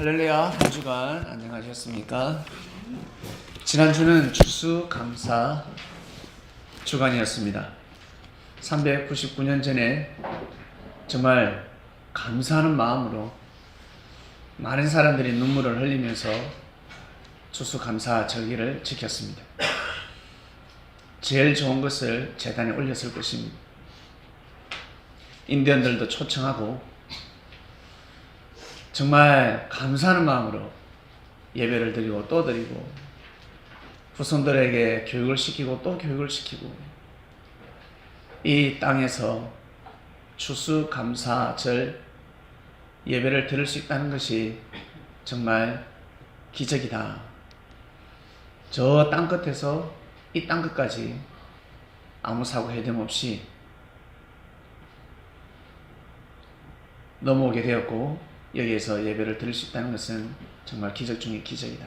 할렐루야, 한 주간 안녕하셨습니까? 지난주는 추수감사 주간이었습니다. 399년 전에 정말 감사하는 마음으로 많은 사람들이 눈물을 흘리면서 추수감사 절기를 지켰습니다. 제일 좋은 것을 제단에 올렸을 것입니다. 인디언들도 초청하고 정말 감사하는 마음으로 예배를 드리고 또 드리고 후손들에게 교육을 시키고 또 교육을 시키고 이 땅에서 추수감사절 예배를 드릴 수 있다는 것이 정말 기적이다. 저 땅끝에서 이 땅끝까지 아무 사고 해됨 없이 넘어오게 되었고 여기에서 예배를 드릴 수 있다는 것은 정말 기적 중의 기적이다.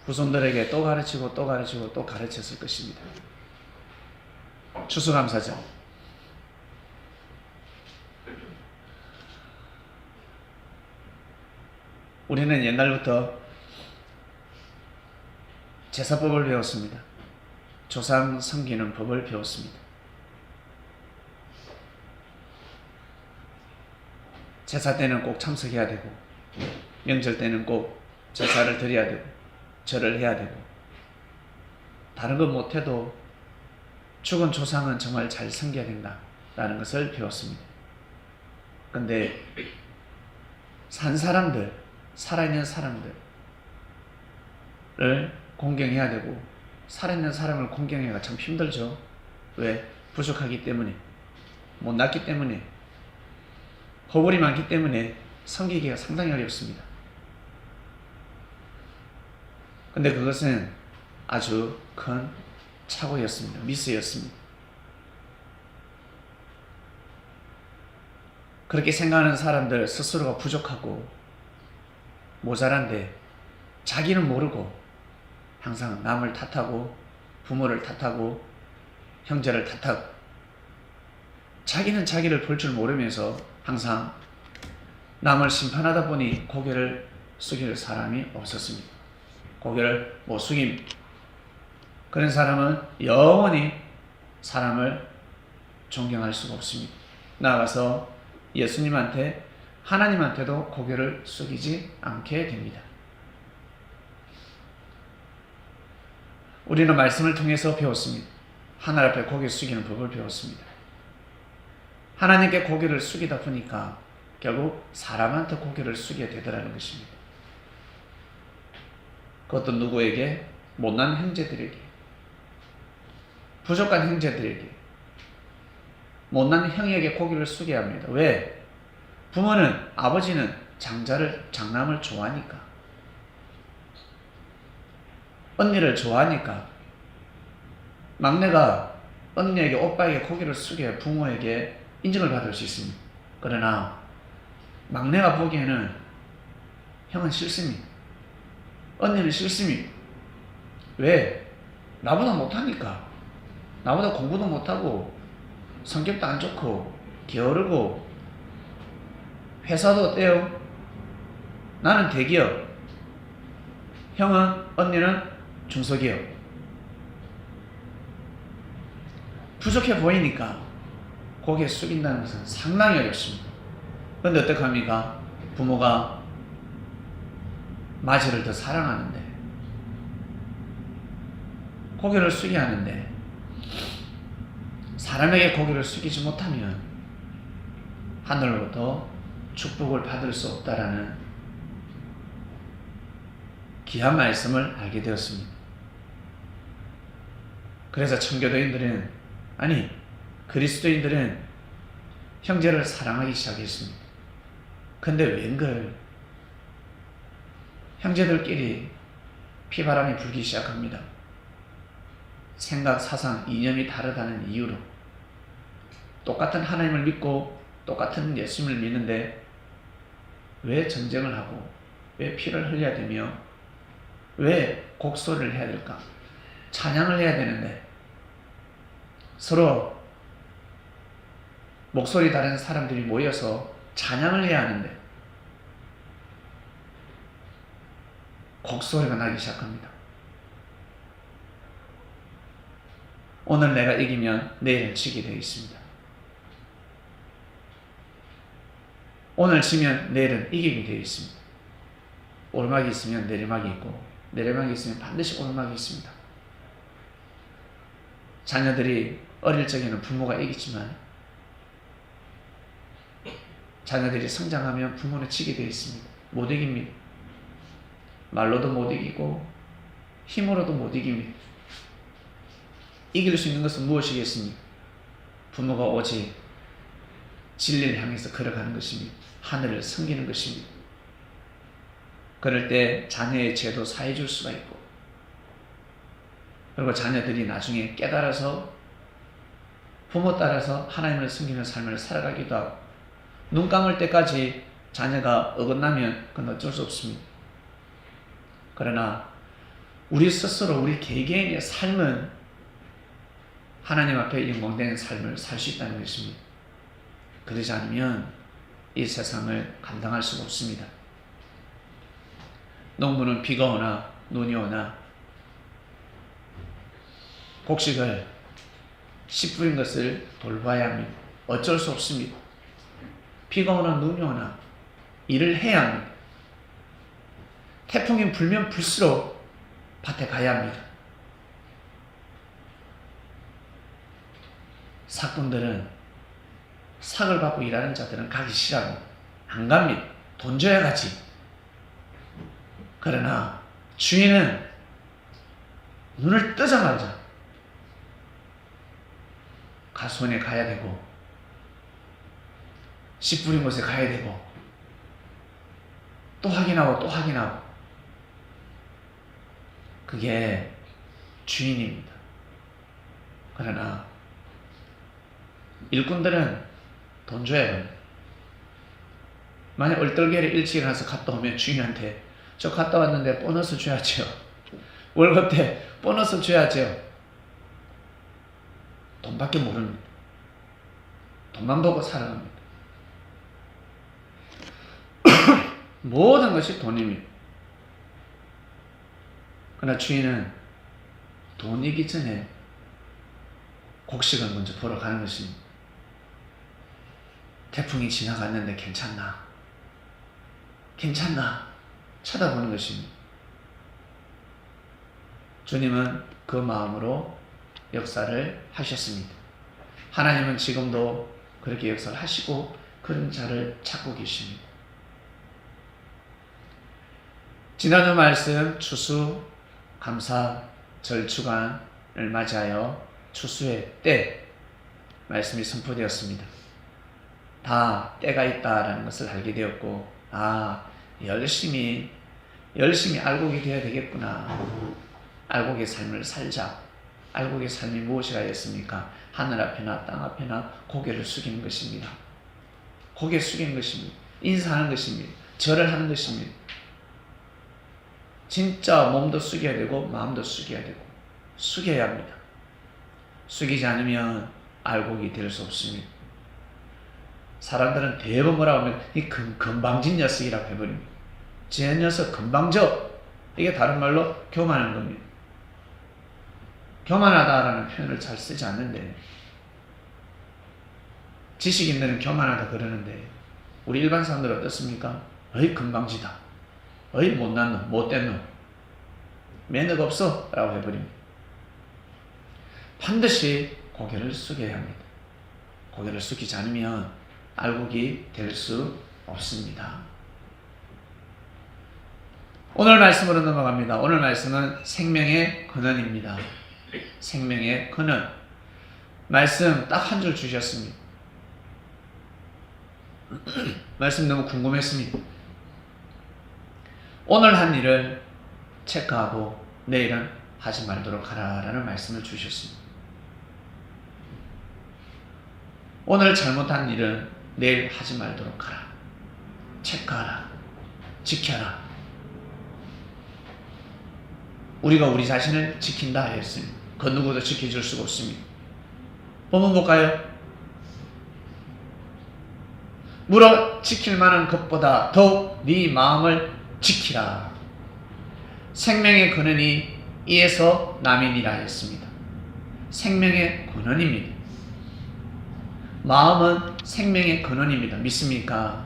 후손들에게 또 가르치고 또 가르치고 또 가르쳤을 것입니다. 추수감사절. 우리는 옛날부터 제사법을 배웠습니다. 조상 섬기는 법을 배웠습니다. 제사 때는 꼭 참석해야 되고 명절 때는 꼭 제사를 드려야 되고 절을 해야 되고 다른 것 못해도 죽은 조상은 정말 잘 섬겨야 된다라는 것을 배웠습니다. 근데 산 사람들, 살아있는 사람들을 공경해야 되고 살아있는 사람을 공경하기가 참 힘들죠. 왜? 부족하기 때문에, 못났기 때문에, 허물이 많기 때문에 섬기기가 상당히 어렵습니다. 근데 그것은 아주 큰 착오였습니다. 미스였습니다. 그렇게 생각하는 사람들 스스로가 부족하고 모자란데 자기는 모르고 항상 남을 탓하고 부모를 탓하고 형제를 탓하고 자기는 자기를 볼 줄 모르면서 항상 남을 심판하다 보니 고개를 숙일 사람이 없었습니다. 고개를 못 숙임. 그런 사람은 영원히 사람을 존경할 수가 없습니다. 나아가서 예수님한테 하나님한테도 고개를 숙이지 않게 됩니다. 우리는 말씀을 통해서 배웠습니다. 하나님 앞에 고개 숙이는 법을 배웠습니다. 하나님께 고개를 숙이다 보니까 결국 사람한테 고개를 숙이게 되더라는 것입니다. 그것도 누구에게? 못난 형제들에게, 부족한 형제들에게, 못난 형에게 고개를 숙여야 합니다. 왜? 부모는, 아버지는 장남을 좋아하니까, 언니를 좋아하니까, 막내가 언니에게, 오빠에게 고개를 숙여야 부모에게 인정을 받을 수 있습니다. 그러나 막내가 보기에는 형은 싫습니다. 언니는 싫습니다. 왜? 나보다 못하니까. 나보다 공부도 못하고 성격도 안 좋고 게으르고 회사도 어때요? 나는 대기업, 형은, 언니는 중소기업. 부족해 보이니까 고개 숙인다는 것은 상당히 어렵습니다. 그런데 어떡합니까? 부모가 마지를 더 사랑하는데 고개를 숙여야 하는데 사람에게 고개를 숙이지 못하면 하늘로부터 축복을 받을 수 없다라는 귀한 말씀을 알게 되었습니다. 그래서 청교도인들은, 아니 그리스도인들은 형제를 사랑하기 시작했습니다. 근데 웬걸 형제들끼리 피바람이 불기 시작합니다. 생각, 사상, 이념이 다르다는 이유로 똑같은 하나님을 믿고 똑같은 예수님을 믿는데 왜 전쟁을 하고 왜 피를 흘려야 되며 왜 곡소리를 해야 될까? 찬양을 해야 되는데 서로 목소리 다른 사람들이 모여서 찬양을 해야 하는데 곡소리가 나기 시작합니다. 오늘 내가 이기면 내일은 지게 되어 있습니다. 오늘 지면 내일은 이기게 되어 있습니다. 오르막이 있으면 내리막이 있고 내리막이 있으면 반드시 오르막이 있습니다. 자녀들이 어릴 적에는 부모가 이기지만 자녀들이 성장하면 부모는 지게 되어 있습니다. 못 이깁니다. 말로도 못 이기고 힘으로도 못 이깁니다. 이길 수 있는 것은 무엇이겠습니까? 부모가 오직 진리를 향해서 걸어가는 것입니다. 하늘을 섬기는 것입니다. 그럴 때 자녀의 죄도 사해 줄 수가 있고, 그리고 자녀들이 나중에 깨달아서 부모 따라서 하나님을 섬기는 삶을 살아가기도 하고, 눈 감을 때까지 자녀가 어긋나면 그건 어쩔 수 없습니다. 그러나 우리 스스로 우리 개개인의 삶은 하나님 앞에 영광된 삶을 살 수 있다는 것입니다. 그러지 않으면 이 세상을 감당할 수가 없습니다. 농부는 비가 오나 눈이 오나 곡식을 씨 뿌린 것을 돌봐야 합니다. 어쩔 수 없습니다. 비가 오나 눈이 오나 일을 해야 합니다. 태풍이 불면 불수록 밭에 가야 합니다. 삭군들은 삭을 받고 일하는 자들은 가기 싫어합니다. 안 갑니다. 돈 줘야 가지. 그러나 주인은 눈을 뜨자마자 가수원에 가야 되고 씨 뿌린 곳에 가야 되고 또 확인하고 또 확인하고, 그게 주인입니다. 그러나 일꾼들은 돈 줘야 합니다. 만약 얼떨결에 일찍 일어나서 갔다 오면 주인한테 저 갔다 왔는데 보너스 줘야죠. 월급 때 보너스 줘야죠. 돈밖에 모릅니다. 돈만 보고 살아갑니다. 모든 것이 돈입니다. 그러나 주인은 돈이기 전에 곡식을 먼저 보러 가는 것입니다. 태풍이 지나갔는데 괜찮나? 괜찮나? 쳐다보는 것입니다. 주님은 그 마음으로 역사를 하셨습니다. 하나님은 지금도 그렇게 역사를 하시고 그런 자를 찾고 계십니다. 지난주 말씀 추수 감사 절주간을 맞이하여 추수의 때 말씀이 선포되었습니다. 다 때가 있다라는 것을 알게 되었고, 열심히 알고게 되어야 되겠구나. 알고의 삶을 살자. 알고의 삶이 무엇이라 했습니까? 하늘 앞에나 땅 앞에나 고개를 숙이는 것입니다. 고개 숙이는 것입니다. 인사하는 것입니다. 절을 하는 것입니다. 진짜 몸도 숙여야 되고 마음도 숙여야 되고 숙여야 합니다. 숙이지 않으면 알곡이 될 수 없습니다. 사람들은 대부분 뭐라고 하면 이 건방진 녀석이라고 해버립니다. 제 녀석 건방져. 이게 다른 말로 교만한 겁니다. 교만하다라는 표현을 잘 쓰지 않는데, 지식인들은 교만하다 그러는데 우리 일반 사람들은 어떻습니까? 어이 건방지다. 어이 못난 놈, 못된 놈. 매너가 없어 라고 해버립니다. 반드시 고개를 숙여야 합니다. 고개를 숙이지 않으면 알곡이 될 수 없습니다. 오늘 말씀으로 넘어갑니다. 오늘 말씀은 생명의 근원입니다. 생명의 근원. 말씀 딱 한 줄 주셨습니다. 말씀 너무 궁금했습니다. 오늘 한 일을 체크하고 내일은 하지 말도록 하라라는 말씀을 주셨습니다. 오늘 잘못한 일은 내일 하지 말도록 하라. 체크하라. 지켜라. 우리가 우리 자신을 지킨다 했습니다. 그 누구도 지켜줄 수가 없습니다. 본문 볼까요? 물어 지킬 만한 것보다 더욱 네 마음을 지키라. 생명의 근원이 이에서 남이니라 했습니다. 생명의 근원입니다. 마음은 생명의 근원입니다. 믿습니까?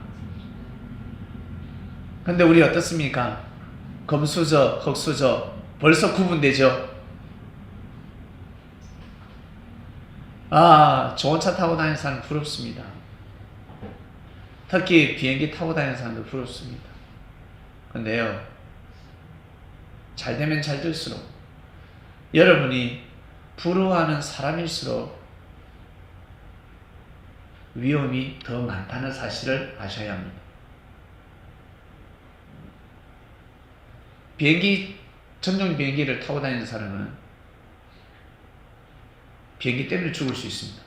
근데 우리 어떻습니까? 금수저, 흙수저 벌써 구분되죠? 좋은 차 타고 다니는 사람 부럽습니다. 특히 비행기 타고 다니는 사람도 부럽습니다. 근데요, 잘 되면 잘 될수록 여러분이 부러워하는 사람일수록 위험이 더 많다는 사실을 아셔야 합니다. 전용 비행기를 타고 다니는 사람은 비행기 때문에 죽을 수 있습니다.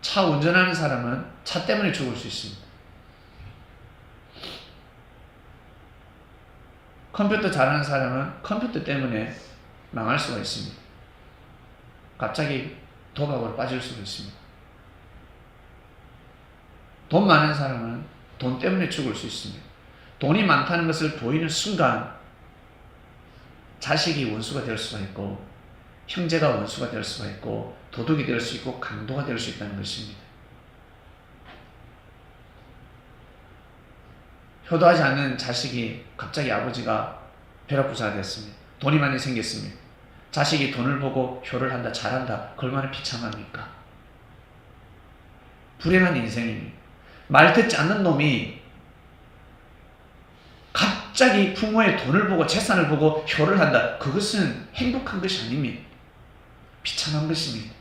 차 운전하는 사람은 차 때문에 죽을 수 있습니다. 컴퓨터 잘하는 사람은 컴퓨터 때문에 망할 수가 있습니다. 갑자기 도박으로 빠질 수가 있습니다. 돈 많은 사람은 돈 때문에 죽을 수 있습니다. 돈이 많다는 것을 보이는 순간 자식이 원수가 될 수가 있고, 형제가 원수가 될 수가 있고, 도둑이 될 수 있고, 강도가 될 수 있다는 것입니다. 효도하지 않는 자식이 갑자기 아버지가 벼락부자가 됐습니다. 돈이 많이 생겼습니다. 자식이 돈을 보고 효를 한다, 잘한다, 그 얼마나 비참합니까? 불행한 인생입니다. 말 듣지 않는 놈이 갑자기 부모의 돈을 보고 재산을 보고 효를 한다. 그것은 행복한 것이 아닙니다. 비참한 것입니다.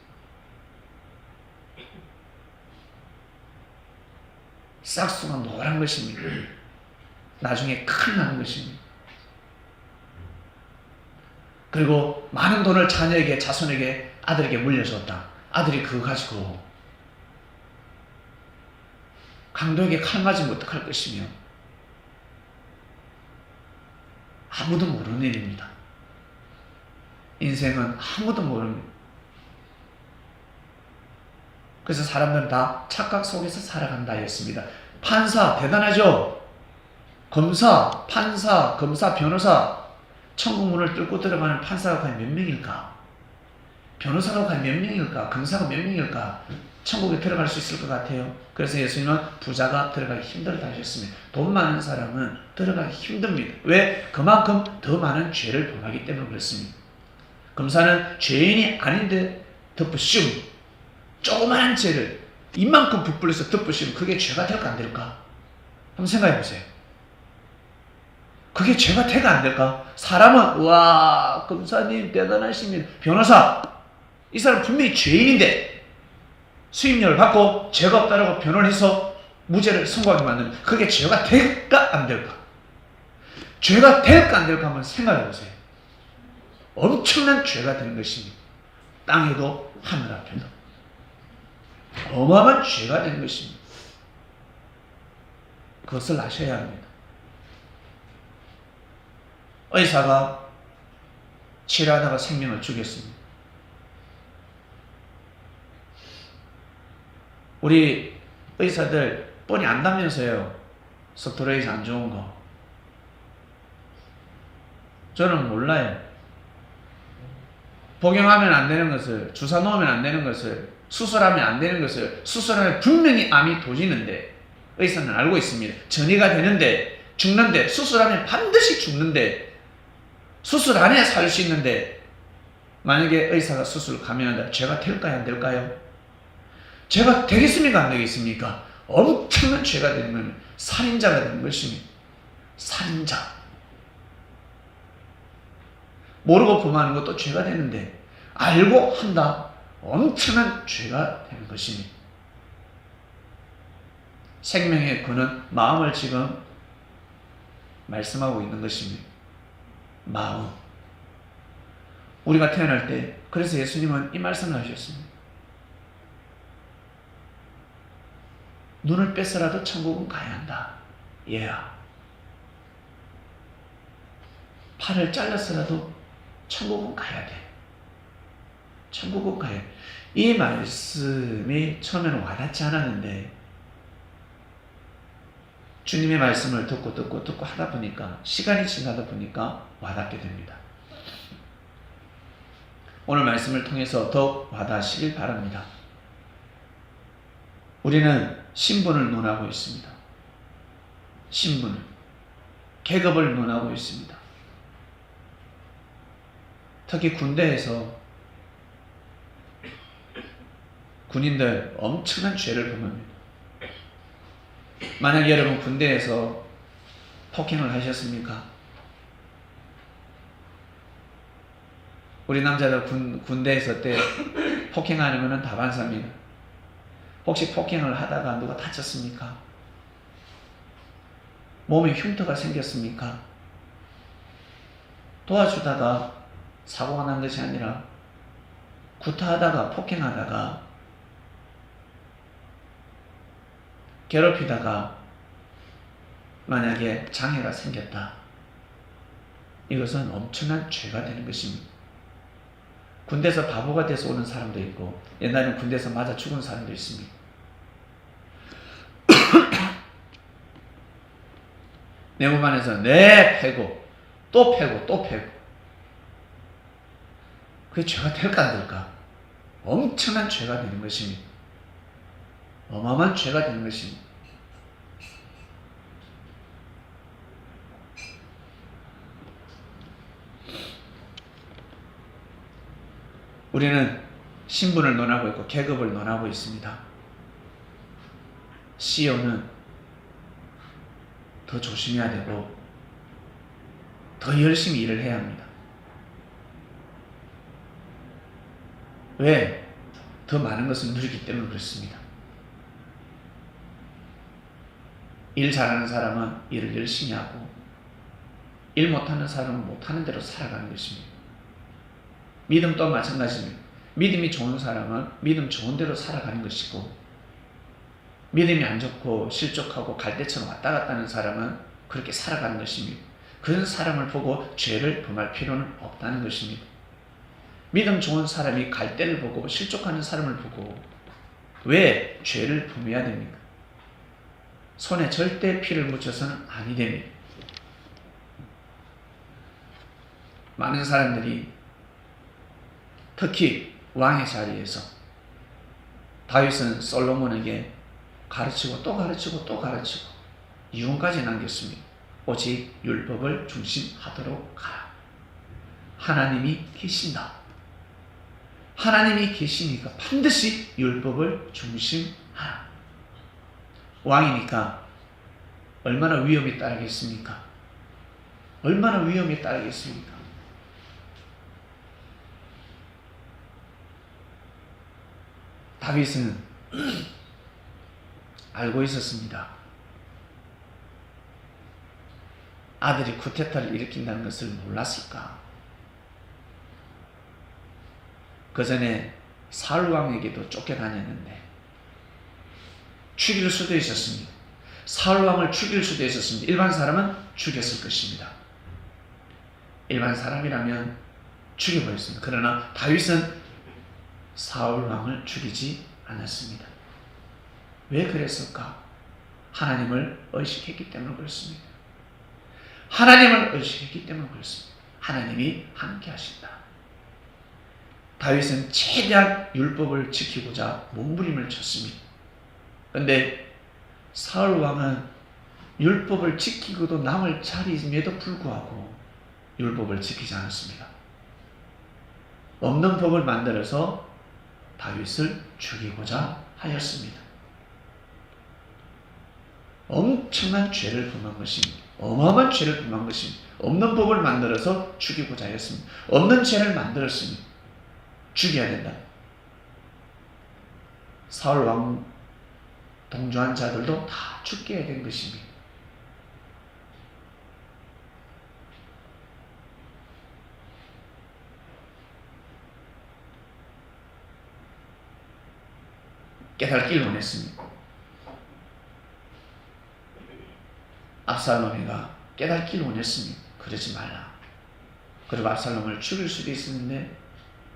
싹수가 노란 것입니다. 나중에 큰일 나는 것입니다. 그리고 많은 돈을 자녀에게, 자손에게, 아들에게 물려줬다. 아들이 그거 가지고 강도에게 칼 맞으면 어떡할 것이며, 아무도 모르는 일입니다. 인생은 아무도 모릅니다. 그래서 사람들은 다 착각 속에서 살아간다 했습니다. 판사 대단하죠? 검사, 판사, 검사, 변호사, 천국문을 뚫고 들어가는 판사가 과연 몇 명일까? 변호사가 과연 몇 명일까? 검사가 몇 명일까? 천국에 들어갈 수 있을 것 같아요. 그래서 예수님은 부자가 들어가기 힘들다 하셨습니다. 돈 많은 사람은 들어가기 힘듭니다. 왜? 그만큼 더 많은 죄를 범하기 때문에 그렇습니다. 검사는 죄인이 아닌데 덮으시움, 조그마한 죄를 이만큼 부풀려서 덮으시면 그게 죄가 될까 안 될까? 한번 생각해 보세요. 그게 죄가 될까 안 될까? 사람은 와, 검사님 대단하십니다. 변호사, 이 사람 분명히 죄인인데 수임료를 받고 죄가 없다라고 변호를 해서 무죄를 선고하게 만들면 그게 죄가 될까 안 될까? 죄가 될까 안 될까 한번 생각해 보세요. 엄청난 죄가 되는 것입니다. 땅에도 하늘 앞에도 어마어마한 죄가 되는 것입니다. 그것을 아셔야 합니다. 의사가 치료하다가 생명을 죽였습니다. 우리 의사들 뻔히 안다면서요. 스트레스 안 좋은 거. 저는 몰라요. 복용하면 안 되는 것을, 주사 놓으면 안 되는 것을, 수술하면 안 되는 것을, 수술하면 분명히 암이 도지는데 의사는 알고 있습니다. 전이가 되는데, 죽는데, 수술하면 반드시 죽는데, 수술 안 해야 살 수 있는데, 만약에 의사가 수술 감행한다, 죄가 될까요 안 될까요? 죄가 되겠습니까 안 되겠습니까? 엄청난 죄가 되는 건 살인자가 되는 것입니다. 살인자. 모르고 범하는 것도 죄가 되는데 알고 한다, 엄청난 죄가 되는 것입니다. 생명의 근원, 마음을 지금 말씀하고 있는 것입니다. 마음. 우리가 태어날 때, 그래서 예수님은 이 말씀을 하셨습니다. 눈을 뺏어라도 천국은 가야 한다. 얘야. 팔을 잘라서라도 천국은 가야 돼. 천국은 가야 돼. 이 말씀이 처음에는 와닿지 않았는데 주님의 말씀을 듣고 하다 보니까 시간이 지나다 보니까 와닿게 됩니다. 오늘 말씀을 통해서 더욱 와닿으시길 바랍니다. 우리는 신분을 논하고 있습니다. 신분을, 계급을 논하고 있습니다. 특히 군대에서 군인들 엄청난 죄를 범합니다. 만약 여러분 군대에서 폭행을 하셨습니까? 우리 남자들 군대에 있을 때 폭행 아니면 다반사입니다. 혹시 폭행을 하다가 누가 다쳤습니까? 몸에 흉터가 생겼습니까? 도와주다가 사고가 난 것이 아니라 구타하다가 폭행하다가 괴롭히다가 만약에 장애가 생겼다. 이것은 엄청난 죄가 되는 것입니다. 군대에서 바보가 돼서 오는 사람도 있고 옛날에는 군대에서 맞아 죽은 사람도 있습니다. 내 몸 안에서 패고 또 패고 또 패고 그게 죄가 될까 안 될까? 엄청난 죄가 되는 것입니다. 어마어마한 죄가 되는 것입니다. 우리는 신분을 논하고 있고 계급을 논하고 있습니다. CEO는 더 조심해야 되고 더 열심히 일을 해야 합니다. 왜? 더 많은 것을 누리기 때문에 그렇습니다. 일 잘하는 사람은 일을 열심히 하고 일 못하는 사람은 못하는 대로 살아가는 것입니다. 믿음도 마찬가지입니다. 믿음이 좋은 사람은 믿음 좋은 대로 살아가는 것이고 믿음이 안 좋고 실족하고 갈대처럼 왔다 갔다 하는 사람은 그렇게 살아가는 것입니다. 그런 사람을 보고 죄를 범할 필요는 없다는 것입니다. 믿음 좋은 사람이 갈대를 보고 실족하는 사람을 보고 왜 죄를 범해야 됩니까? 손에 절대 피를 묻혀서는 아니 됩니다. 많은 사람들이 특히 왕의 자리에서 다윗은 솔로몬에게 가르치고 또 가르치고 또 가르치고 유언까지 남겼습니다. 오직 율법을 중심하도록 가라. 하나님이 계신다. 하나님이 계시니까 반드시 율법을 중심하라. 왕이니까 얼마나 위험이 따르겠습니까? 얼마나 위험이 따르겠습니까? 다윗은 알고 있었습니다. 아들이 쿠데타를 일으킨다는 것을 몰랐을까? 그 전에 사울 왕에게도 쫓겨다녔는데 죽일 수도 있었습니다. 사울 왕을 죽일 수도 있었습니다. 일반 사람은 죽였을 것입니다. 일반 사람이라면 죽여버렸습니다. 그러나 다윗은 사울 왕을 죽이지 않았습니다. 왜 그랬을까? 하나님을 의식했기 때문에 그렇습니다. 하나님을 의식했기 때문에 그렇습니다. 하나님이 함께 하신다. 다윗은 최대한 율법을 지키고자 몸부림을 쳤습니다. 그런데 사울 왕은 율법을 지키고도 남을 자리임에도 불구하고 율법을 지키지 않았습니다. 없는 법을 만들어서 다윗을 죽이고자 하였습니다. 엄청난 죄를 범한 것입니다. 어마어마한 죄를 범한 것입니다. 없는 법을 만들어서 죽이고자 하였습니다. 없는 죄를 만들었습니다. 죽여야 된다. 사울 왕 동조한 자들도 다 죽게 해야 된 것입니다. 깨닫기를 원했습니다. 압살롬이가 깨닫기를 원했습니다. 그러지 말라. 그리고 압살롬을 죽일 수도 있었는데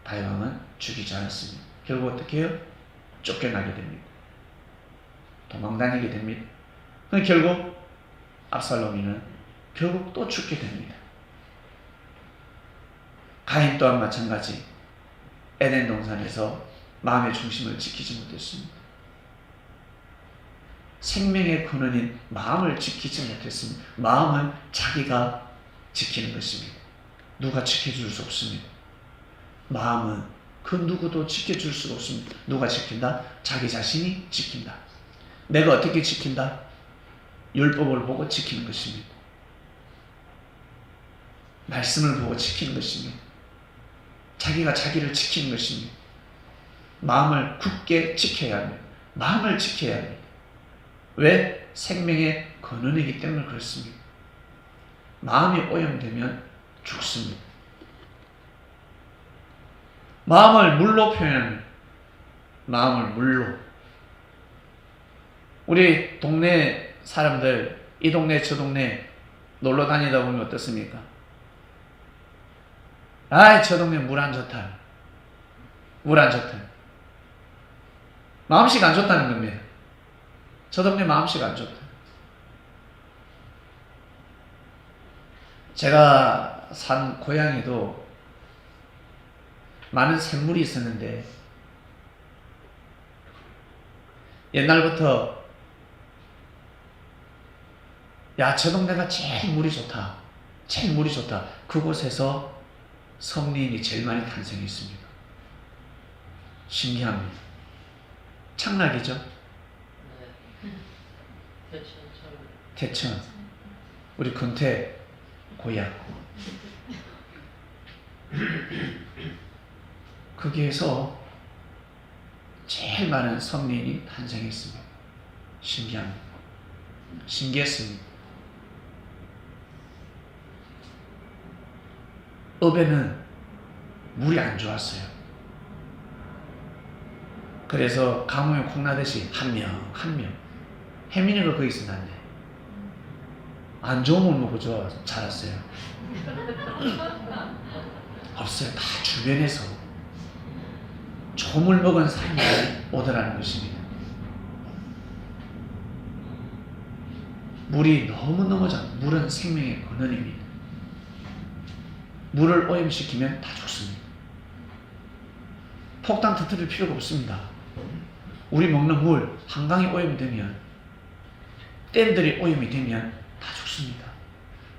다윗 왕은 죽이지 않았습니다. 결국 어떻게 해요? 쫓겨나게 됩니다. 도망다니게 됩니다. 결국 압살롬이는 결국 또 죽게 됩니다. 가인 또한 마찬가지 에덴 동산에서 마음의 중심을 지키지 못했습니다. 생명의 근원인 마음을 지키지 못했습니다. 마음은 자기가 지키는 것입니다. 누가 지켜줄 수 없습니다. 마음은 그 누구도 지켜줄 수가 없습니다. 누가 지킨다? 자기 자신이 지킨다. 내가 어떻게 지킨다? 율법을 보고 지키는 것입니다. 말씀을 보고 지키는 것입니다. 자기가 자기를 지키는 것입니다. 마음을 굳게 지켜야 합니다. 마음을 지켜야 합니다. 왜? 생명의 근원이기 때문에 그렇습니다. 마음이 오염되면 죽습니다. 마음을 물로 표현합니다. 마음을 물로. 우리 동네 사람들, 이 동네 저 동네 놀러 다니다 보면 어떻습니까? 아이, 저 동네 물 안 좋다. 물 안 좋다. 마음씨가 안 좋다는 겁니다. 저 동네 마음씨가 안 좋다. 제가 산 고향에도 많은 샘물이 있었는데 옛날부터 야, 저 동네가 제일 물이 좋다. 제일 물이 좋다. 그곳에서 성리인이 제일 많이 탄생했습니다. 신기합니다. 창락이죠? 네. 태천. 우리 근태 고향. 거기에서 제일 많은 성리인이 탄생했습니다. 신기합니다. 신기했습니다. 읍에는 물이 안 좋았어요. 그래서 강호에 콩나듯이 한 명. 혜민이가 거기서 났네. 안 좋은 물 먹고 자랐어요. 없어요. 다 주변에서 좋은 물 먹은 사람들이 오더라는 것입니다. 물이 너무너무 물은 생명의 근원입니다. 물을 오염시키면 다 죽습니다. 폭탄 터뜨릴 필요가 없습니다. 우리 먹는 물, 한강이 오염되면, 댐들이 오염이 되면 다 죽습니다.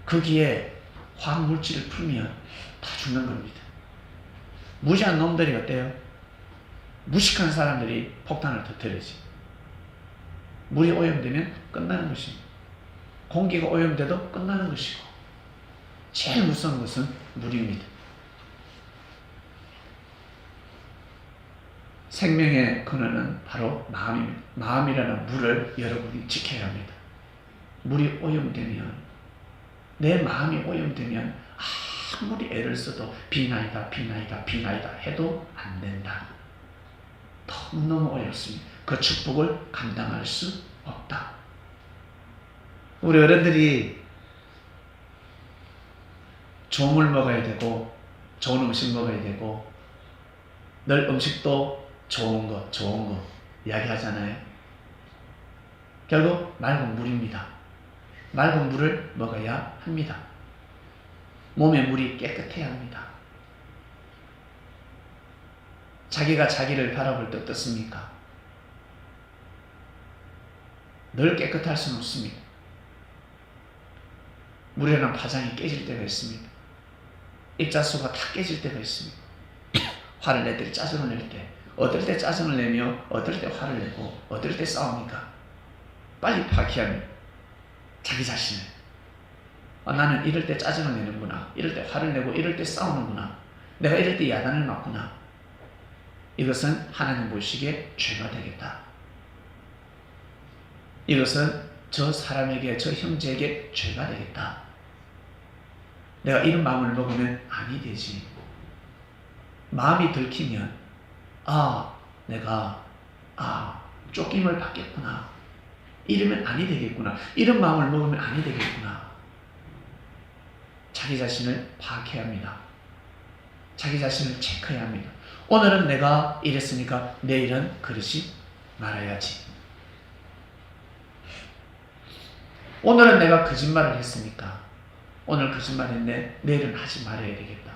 거기에 화학물질을 풀면 다 죽는 겁니다. 무지한 놈들이 어때요? 무식한 사람들이 폭탄을 터뜨리지. 물이 오염되면 끝나는 것입니다. 공기가 오염돼도 끝나는 것이고, 제일 무서운 것은 물입니다. 생명의 근원은 바로 마음입니다. 마음이라는 물을 여러분이 지켜야 합니다. 물이 오염되면, 내 마음이 오염되면 아무리 애를 써도 비나이다 해도 안 된다. 너무너무 어렵습니다. 그 축복을 감당할 수 없다. 우리 어른들이 좋은 물 먹어야 되고 좋은 음식 먹어야 되고 늘 음식도 좋은 거 이야기하잖아요. 결국 맑은 물입니다. 맑은 물을 먹어야 합니다. 몸의 물이 깨끗해야 합니다. 자기가 자기를 바라볼 때 어떻습니까? 늘 깨끗할 수는 없습니다. 물이라는 파장이 깨질 때가 있습니다. 입자수가 다 깨질 때가 있습니다. 화를 낼 때, 짜증을 낼 때, 어떨 때 짜증을 내며 어떨 때 화를 내고 어떨 때 싸웁니까? 빨리 파악해야 자기 자신을. 나는 이럴 때 짜증을 내는구나. 이럴 때 화를 내고 이럴 때 싸우는구나. 내가 이럴 때 야단을 맞구나. 이것은 하나님 보시기에 죄가 되겠다. 이것은 저 사람에게, 저 형제에게 죄가 되겠다. 내가 이런 마음을 먹으면 아니 되지. 마음이 들키면 내가 쫓김을 받겠구나. 이러면 아니 되겠구나. 이런 마음을 먹으면 아니 되겠구나. 자기 자신을 파악해야 합니다. 자기 자신을 체크해야 합니다. 오늘은 내가 이랬으니까 내일은 그러지 말아야지. 오늘은 내가 거짓말을 했으니까 오늘 거짓말했네. 내일은 하지 말아야 되겠다.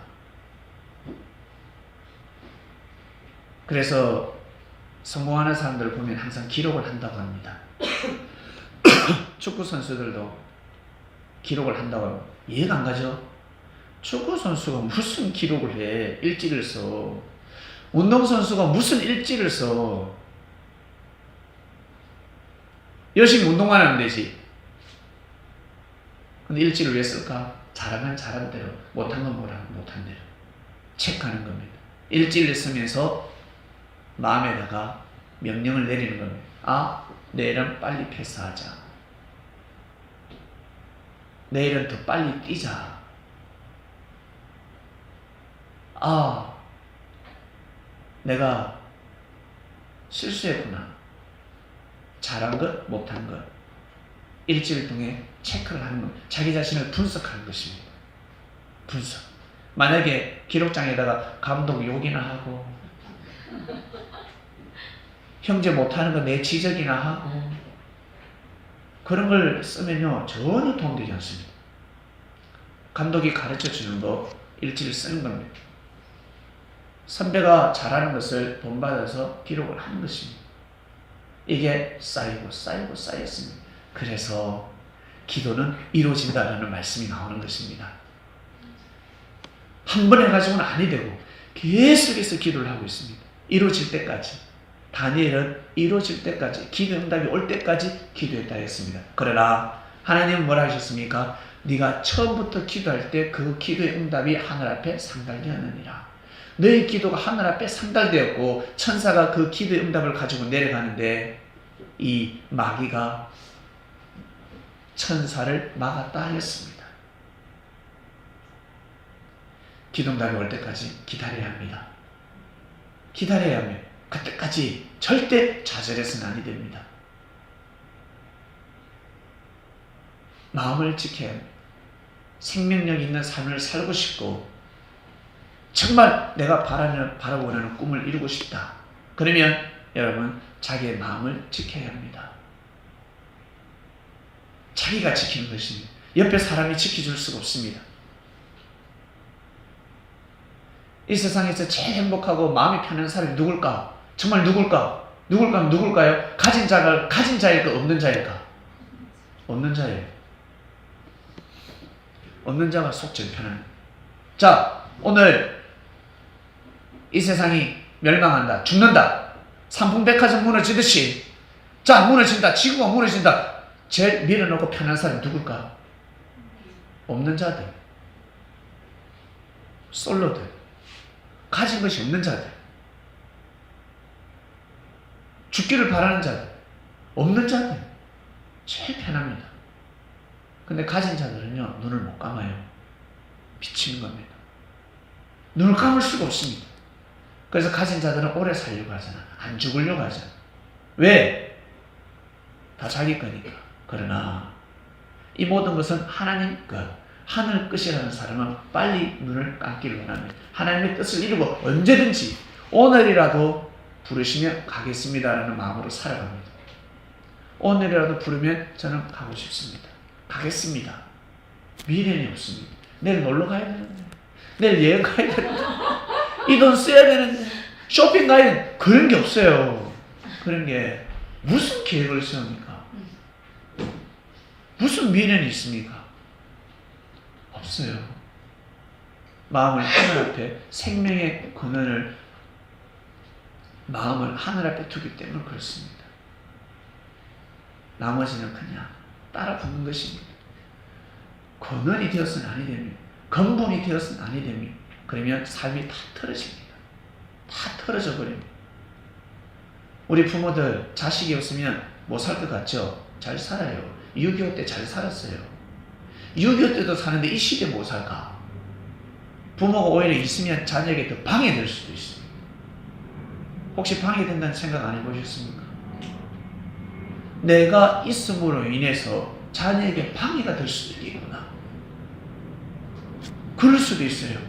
그래서 성공하는 사람들을 보면 항상 기록을 한다고 합니다. 축구 선수들도 기록을 한다고 하고 이해가 안 가죠? 축구 선수가 무슨 기록을 해? 일지를 써. 운동 선수가 무슨 일지를 써? 열심히 운동만 하면 되지. 근데 일지를 왜 쓸까? 잘하면 잘한 대로, 못한 건 못한 대로 체크하는 겁니다. 일지를 쓰면서 마음에다가 명령을 내리는 겁니다. 아, 내일은 빨리 패스하자. 내일은 더 빨리 뛰자. 아, 내가 실수했구나. 잘한 것, 못한 것. 일주일 통해 체크를 하는 것. 자기 자신을 분석하는 것입니다. 분석. 만약에 기록장에다가 감독 욕이나 하고, 형제 못하는 거 내 지적이나 하고, 그런 걸 쓰면요, 전혀 도움되지 않습니다. 감독이 가르쳐 주는 거, 일지를 쓰는 겁니다. 선배가 잘하는 것을 본받아서 기록을 하는 것입니다. 이게 쌓이고 쌓이고 쌓였습니다. 그래서 기도는 이루어진다라는 말씀이 나오는 것입니다. 한 번 해가지고는 아니 되고 계속해서 기도를 하고 있습니다. 이루어질 때까지. 다니엘은 이루어질 때까지, 기도 응답이 올 때까지 기도했다 했습니다. 그러나 하나님은 뭐라 하셨습니까? 네가 처음부터 기도할 때 그 기도의 응답이 하늘 앞에 상달되었느니라. 너의 기도가 하늘 앞에 상달되었고 천사가 그 기도의 응답을 가지고 내려가는데 이 마귀가 천사를 막았다 하였습니다. 기도 응답이 올 때까지 기다려야 합니다. 기다려야 합니다. 그때까지 절대 좌절해서는 아니 됩니다. 마음을 지켜야 합니다. 생명력 있는 삶을 살고 싶고 정말 내가 바라고 원하는 꿈을 이루고 싶다. 그러면 여러분 자기의 마음을 지켜야 합니다. 자기가 지키는 것입니다. 옆에 사람이 지켜줄 수가 없습니다. 이 세상에서 제일 행복하고 마음이 편한 사람이 누굴까? 정말 누굴까? 누굴까요? 가진 자일까? 없는 자일까? 없는 자예요. 없는 자가 속 제일 편합니다. 자, 오늘 이 세상이 멸망한다. 죽는다. 삼풍백화점 무너지듯이 자, 무너진다. 지구가 무너진다. 제일 밀어놓고 편한 사람이 누굴까? 없는 자들. 솔로들. 가진 것이 없는 자들. 죽기를 바라는 자들. 없는 자들. 제일 편합니다. 근데 가진 자들은요, 눈을 못 감아요. 비치는 겁니다. 눈을 감을 수가 없습니다. 그래서 가진 자들은 오래 살려고 하잖아. 안 죽으려고 하잖아. 왜? 다 자기 거니까. 그러나 이 모든 것은 하나님 것, 하늘 끝이라는 사람은 빨리 눈을 감기를 원합니다. 하나님의 뜻을 이루고 언제든지 오늘이라도 부르시면 가겠습니다라는 마음으로 살아갑니다. 오늘이라도 부르면 저는 가고 싶습니다. 가겠습니다. 미련이 없습니다. 내일 놀러 가야 되는데, 내일 여행 가야 되는데, 이 돈 써야 되는데, 쇼핑 가야 되는데, 그런 게 없어요. 그런 게 무슨 계획을 세웁니까? 무슨 미련이 있습니까? 없어요. 마음을 하늘 앞에 생명의 근원을 마음을 하늘 앞에 두기 때문에 그렇습니다. 나머지는 그냥 따라 붙는 것입니다. 근원이 되어서는 아니 됩니다. 근본이 되어서는 아니 됩니다. 그러면 삶이 다 틀어집니다. 다 틀어져 버립니다. 우리 부모들 자식이 없으면 못 살 것 같죠? 잘 살아요. 6.25 때 잘 살았어요. 6.25 때도 사는데 이 시대에 못 살까? 부모가 오히려 있으면 자녀에게 더 방해될 수도 있습니다. 혹시 방해된다는 생각 안 해보셨습니까? 내가 있음으로 인해서 자녀에게 방해가 될 수도 있구나. 그럴 수도 있어요.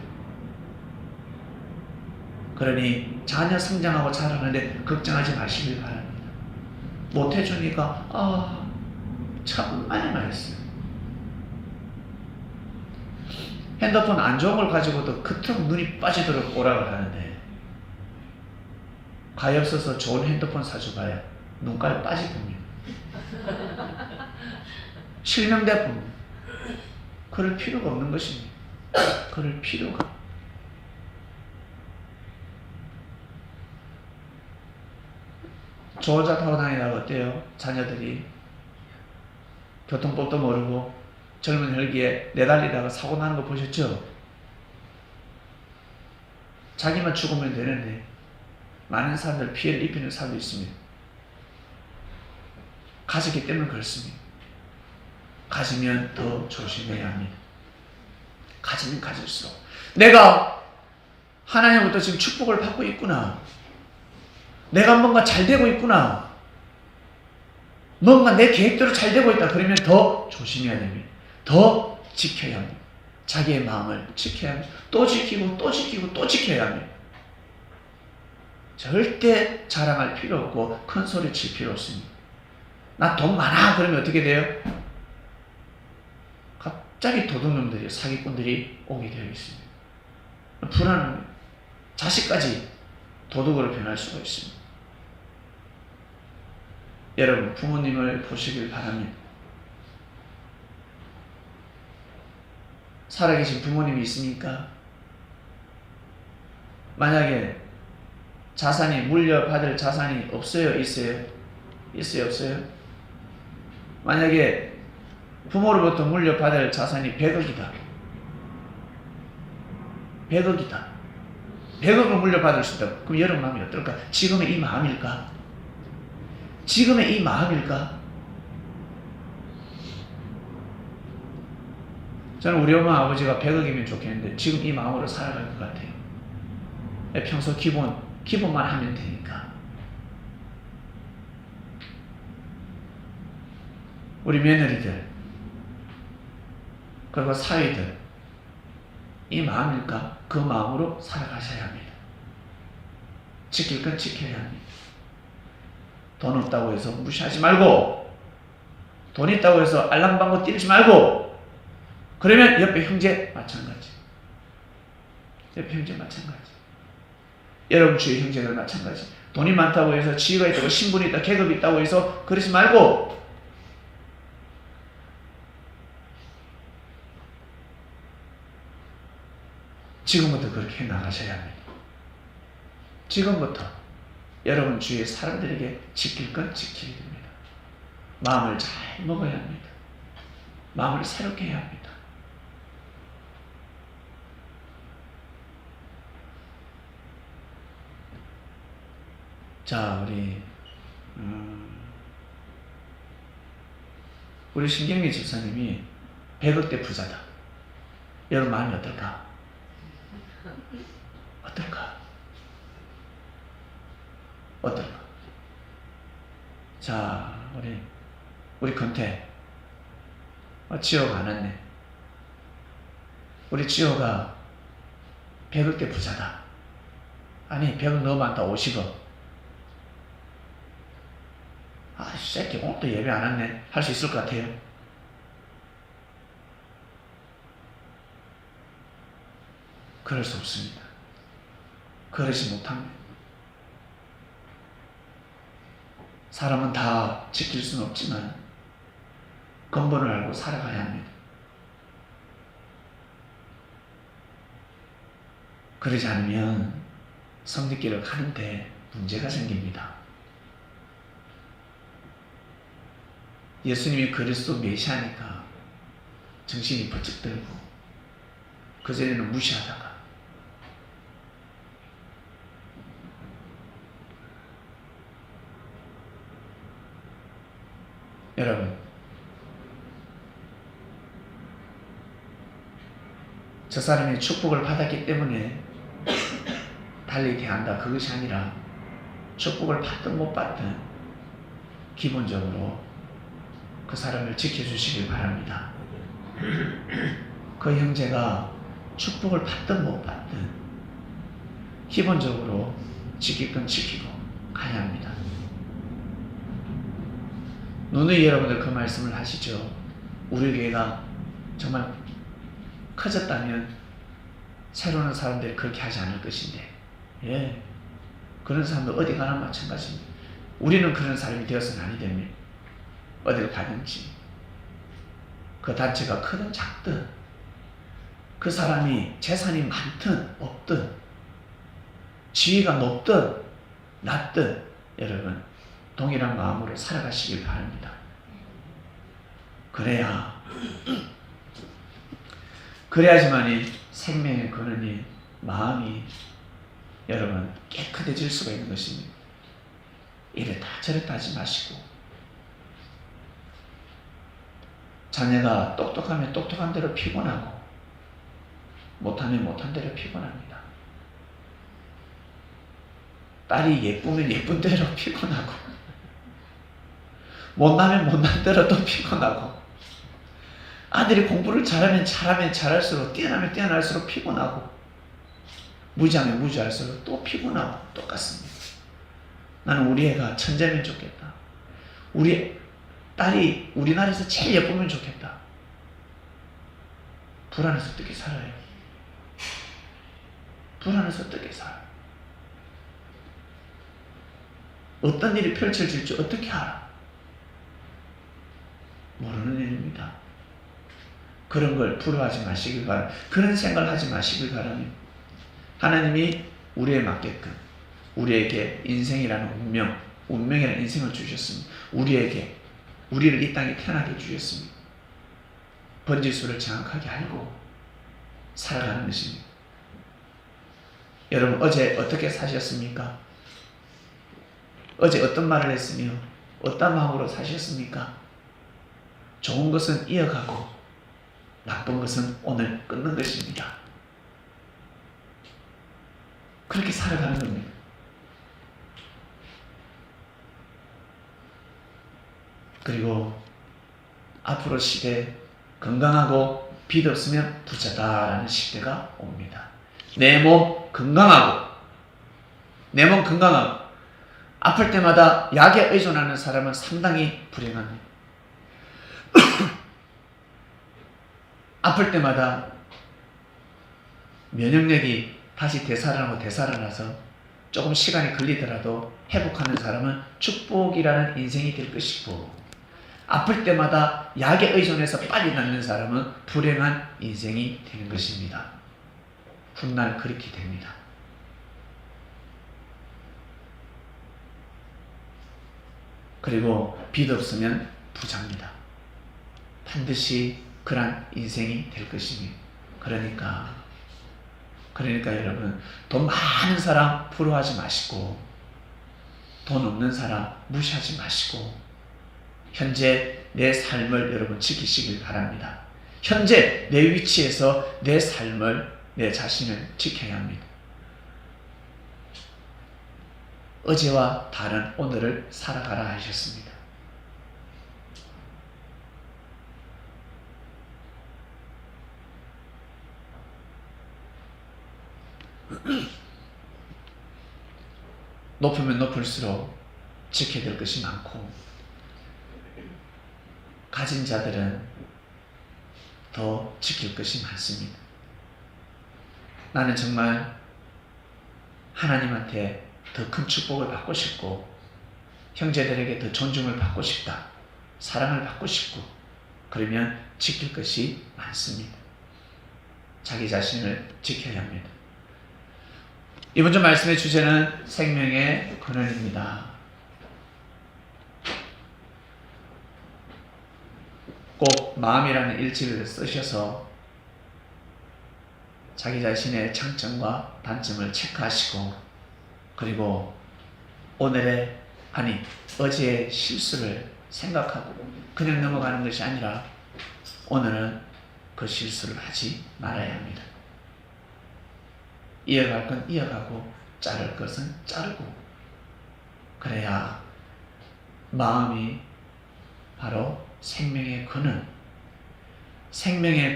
그러니 자녀 성장하고 자라는데 걱정하지 마시길 바랍니다. 못해주니까 천만에 말했어요. 핸드폰 안 좋은 걸 가지고도 그토록 눈이 빠지도록 오락을 하는데 가엾어서 좋은 핸드폰 사줘봐야 눈깔 빠질 겁니다. 실명될 겁니다. 그럴 필요가 없는 것입니다. 그럴 필요가. 좋은 차 타고 다니다가 어때요? 자녀들이 교통법도 모르고 젊은 혈기에 내달리다가 사고 나는 거 보셨죠? 자기만 죽으면 되는데 많은 사람들 피해를 입히는 사람도 있습니다. 가졌기 때문에 그렇습니다. 가지면 더 조심해야 합니다. 가지면 가질수록 내가 하나님으로부터 지금 축복을 받고 있구나. 내가 뭔가 잘 되고 있구나. 뭔가 내 계획대로 잘 되고 있다. 그러면 더 조심해야 됩니다. 더 지켜야 합니다. 자기의 마음을 지켜야 합니다. 또 지키고 또 지키고 또 지켜야 합니다. 절대 자랑할 필요 없고 큰 소리 칠 필요 없습니다. 나 돈 많아 그러면 어떻게 돼요? 갑자기 도둑놈들이 사기꾼들이 오게 되어 있습니다. 불안합니다. 자식까지 도둑으로 변할 수가 있습니다. 여러분 부모님을 보시길 바랍니다. 살아계신 부모님이 있습니까? 만약에 자산이 물려받을 자산이 없어요? 있어요? 있어요? 없어요? 만약에 부모로부터 물려받을 자산이 100억이다. 100억이다. 100억을 물려받을 수 있다. 그럼 여러분 마음이 어떨까? 지금의 이 마음일까? 지금의 이 마음일까? 저는 우리 엄마 아버지가 100억이면 좋겠는데 지금 이 마음으로 살아갈 것 같아요. 평소 기본만 하면 되니까. 우리 며느리들 그리고 사위들 이 마음일까? 그 마음으로 살아가셔야 합니다. 지킬 건 지켜야 합니다. 돈 없다고 해서 무시하지 말고 돈 있다고 해서 알랑방구 뛰지 말고 그러면 옆에 형제 마찬가지. 옆에 형제 마찬가지. 여러분 주위 형제들 마찬가지. 돈이 많다고 해서 지위가 있다고 신분이 있다 계급이 있다고 해서 그러지 말고 지금부터 그렇게 나가셔야 합니다. 지금부터 여러분 주위의 사람들에게 지킬 건 지켜야 됩니다. 마음을 잘 먹어야 합니다. 마음을 새롭게 해야 합니다. 자, 우리 신경미 집사님이 100억대 부자다. 여러분 마음이 어떨까? 어떨까? 어떨까? 자, 우리 건태. 지호가 안 왔네. 우리 지호가 100억대 부자다. 아니, 100억 너무 많다. 50억. 아, 새끼 오늘도 예배 안 왔네. 할 수 있을 것 같아요. 그럴 수 없습니다. 그러지 못합니다. 사람은 다 지킬 수는 없지만 근본을 알고 살아가야 합니다. 그러지 않으면 성리길을 가는데 문제가 생깁니다. 예수님이 그리스도 메시아니까 정신이 번쩍 들고 그전에는 무시하다가 여러분 저 사람이 축복을 받았기 때문에 달리 대한다 그것이 아니라 축복을 받든 못 받든 기본적으로 그 사람을 지켜주시길 바랍니다. 그 형제가 축복을 받든 못 받든 기본적으로 지킬 건 지키고 가야 합니다. 누누이 여러분들 그 말씀을 하시죠. 우리 교회가 정말 커졌다면 새로 오는 사람들이 그렇게 하지 않을 것인데, 예, 그런 사람들 어디 가나 마찬가지입니다. 우리는 그런 사람이 되어서는 아니 됩니다. 어딜 가든지 그 단체가 크든 작든 그 사람이 재산이 많든 없든 지위가 높든 낮든 여러분 동일한 마음으로 살아가시길 바랍니다. 그래야지만이 생명의 근원이 마음이 여러분 깨끗해질 수가 있는 것입니다. 이랬다 저랬다 하지 마시고, 자녀가 똑똑하면 똑똑한 대로 피곤하고 못하면 못한 대로 피곤합니다. 딸이 예쁘면 예쁜 대로 피곤하고 못나면 못난 대로 또 피곤하고, 아들이 공부를 잘하면 잘할수록, 뛰어나면 뛰어날수록 피곤하고, 무지하면 무지할수록 또 피곤하고 똑같습니다. 나는 우리 애가 천재면 좋겠다. 우리 딸이 우리나라에서 제일 예쁘면 좋겠다. 불안해서 어떻게 살아요? 불안해서 어떻게 살아요? 어떤 일이 펼쳐질지 어떻게 알아? 모르는 일입니다. 그런 걸 부러워하지 마시길 바랍니다. 그런 생각을 하지 마시길 바랍니다. 하나님이 우리에 맞게끔 우리에게 인생이라는 운명이라는 인생을 주셨습니다. 우리를 이 땅에 태어나게 해주셨습니다. 번지수를 정확하게 알고 살아가는 것입니다. 여러분 어제 어떻게 사셨습니까? 어제 어떤 말을 했으며 어떤 마음으로 사셨습니까? 좋은 것은 이어가고 나쁜 것은 오늘 끊는 것입니다. 그렇게 살아가는 겁니다. 그리고 앞으로 시대 건강하고 빚 없으면 부자다라는 시대가 옵니다. 내 몸 건강하고 아플 때마다 약에 의존하는 사람은 상당히 불행합니다. 아플 때마다 면역력이 다시 되살아나서 조금 시간이 걸리더라도 회복하는 사람은 축복이라는 인생이 될 것이고, 아플 때마다 약에 의존해서 빨리 낫는 사람은 불행한 인생이 되는 것입니다. 훗날 그렇게 됩니다. 그리고 빚 없으면 부자입니다. 반드시 그런 인생이 될 것입니다. 그러니까 여러분 돈 많은 사람 부러워하지 마시고, 돈 없는 사람 무시하지 마시고, 현재 내 삶을 여러분 지키시길 바랍니다. 현재 내 위치에서 내 삶을, 내 자신을 지켜야 합니다. 어제와 다른 오늘을 살아가라 하셨습니다. 높으면 높을수록 지켜야 될 것이 많고, 가진 자들은 더 지킬 것이 많습니다. 나는 정말 하나님한테 더 큰 축복을 받고 싶고, 형제들에게 더 존중을 받고 싶다, 사랑을 받고 싶고, 그러면 지킬 것이 많습니다. 자기 자신을 지켜야 합니다. 이번 주 말씀의 주제는 생명의 근원입니다. 꼭 마음이라는 일지를 쓰셔서 자기 자신의 장점과 단점을 체크하시고, 그리고 어제의 실수를 생각하고 그냥 넘어가는 것이 아니라 오늘은 그 실수를 하지 말아야 합니다. 이어갈 건 이어가고 자를 것은 자르고, 그래야 마음이 바로 생명의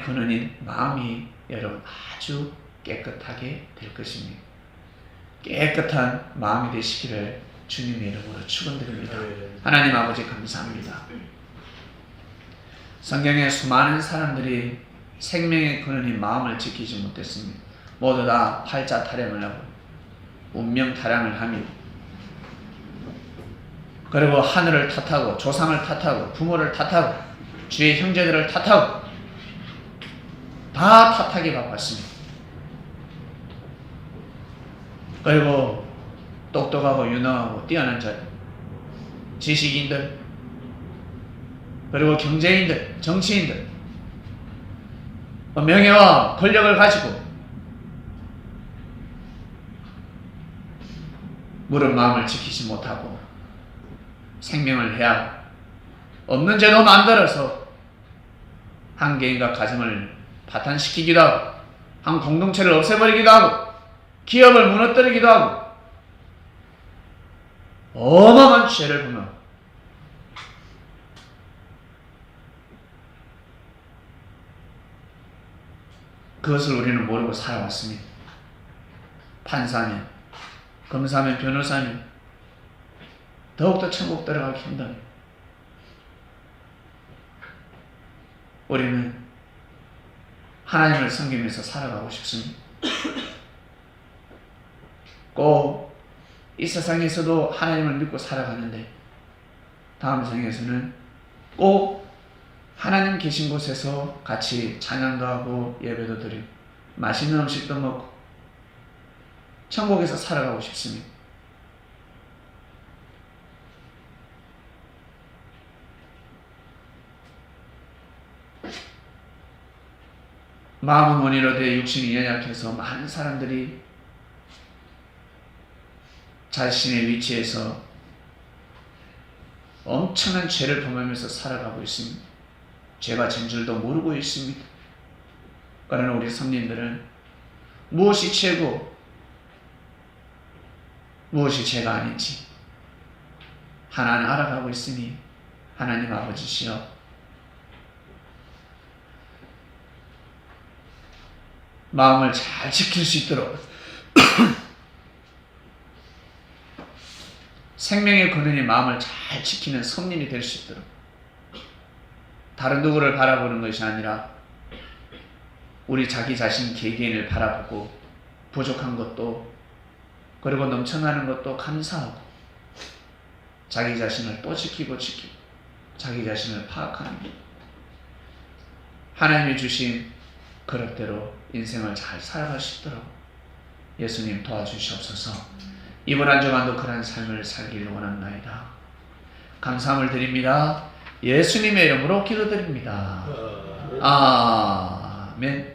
근원인 마음이 여러분 아주 깨끗하게 될 것입니다. 깨끗한 마음이 되시기를 주님의 이름으로 축원드립니다. 하나님 아버지 감사합니다. 성경에 수많은 사람들이 생명의 근원인 마음을 지키지 못했습니다. 모두 다 팔자 타령을 하고 운명 타령을 하며 그리고 하늘을 탓하고 조상을 탓하고 부모를 탓하고 주의 형제들을 탓하고 다 탓하기 바빴습니다. 그리고 똑똑하고 유능하고 뛰어난 자, 지식인들, 그리고 경제인들, 정치인들, 명예와 권력을 가지고 물은 마음을 지키지 못하고 생명을 해야 없는 제도 만들어서 한 개인과 가정을 파탄시키기도 하고 한 공동체를 없애버리기도 하고 기업을 무너뜨리기도 하고 어마어마한 죄를 보면 그것을 우리는 모르고 살아왔습니다. 판사면, 검사면, 변호사면 더욱더 천국 들어가기 힘듭니다. 우리는 하나님을 섬기면서 살아가고 싶습니다. 꼭 이 세상에서도 하나님을 믿고 살아가는데 다음 생에서는 꼭 하나님 계신 곳에서 같이 찬양도 하고 예배도 드리고 맛있는 음식도 먹고 천국에서 살아가고 싶습니다. 마음은 원이로 되 육신이 연약해서 많은 사람들이 자신의 위치에서 엄청난 죄를 범하면서 살아가고 있습니다. 죄가 진 줄도 모르고 있습니다. 그러나 우리 성님들은 무엇이 죄고 무엇이 죄가 아닌지 하나는 알아가고 있으니 하나님 아버지시여 마음을 잘 지킬 수 있도록 생명의 근원인 마음을 잘 지키는 성님이 될 수 있도록 다른 누구를 바라보는 것이 아니라 우리 자기 자신 개개인을 바라보고 부족한 것도 그리고 넘쳐나는 것도 감사하고 자기 자신을 또 지키고 자기 자신을 파악하는 것 하나님이 주신 그릇대로 인생을 잘 살아갈 수 있도록 예수님 도와주시옵소서. 이번 한 주간도 그런 삶을 살기를 원합나이다. 감사함을 드립니다. 예수님의 이름으로 기도드립니다. 아멘.